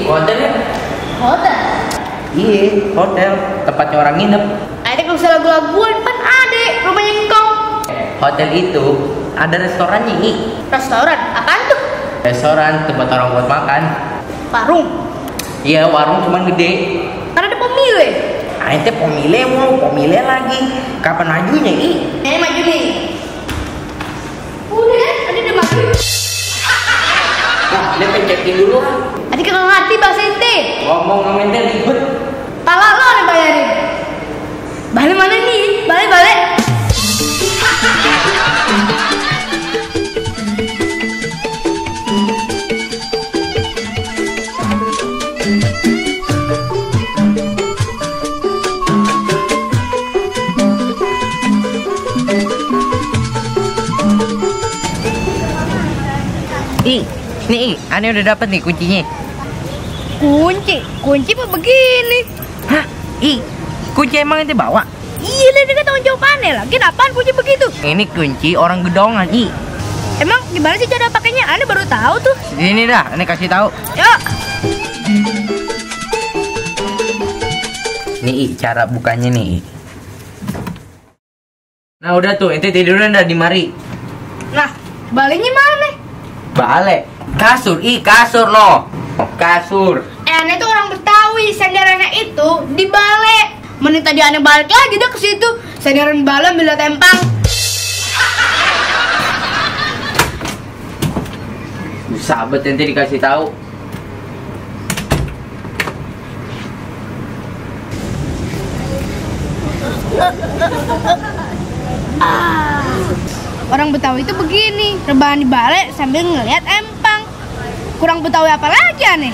Hotel ya? Hotel? Iya, hotel. Tempatnya orang nginep. Adek gak usah lagu-laguan, kan adek rumahnya engkau. Hotel itu ada restorannya, I. Restoran? Apaan tuh? Restoran, tempat orang buat makan. Warung? Iya, warung cuman gede. Kan ada pemilih. Ente pemilih mau, pemilih lagi. Kapan majunya, I? Maju nih. Udah, udah maju. Nah, dia pencetin dulu ah. Adik gak ngerti bahasa ente. Ngomong sama ente ribet. Pala lo nih bayarin. Balik mana nih? Balik. Nih, aneh udah dapet nih kuncinya. Kunci apa begini? Hah? Kunci emang ente bawa? Iya, ini kan tanggung jawab aneh lah. Kenapaan kunci begitu? Ini kunci orang gedongan, I. Emang gimana sih cara pakainya? Aneh baru tahu tuh. Sini dah, aneh kasih tahu. Yuk. Nih, I, cara bukanya nih, I. Nah, udah tuh, ente tiduran dah di mari. Nah, baliknya mana? Balik. Kasur, I, kasur loh. Kasur. Aneh tuh orang Betawi, sandarannya itu dibalik. Mending tadi aneh balik lagi dah ke situ. Sandaran bala bila tempang. Sahabat ente dikasih tahu. Orang Betawi itu begini, rebahan dibalik sambil ngelihat empang. Kurang Betawi apa lagi aneh?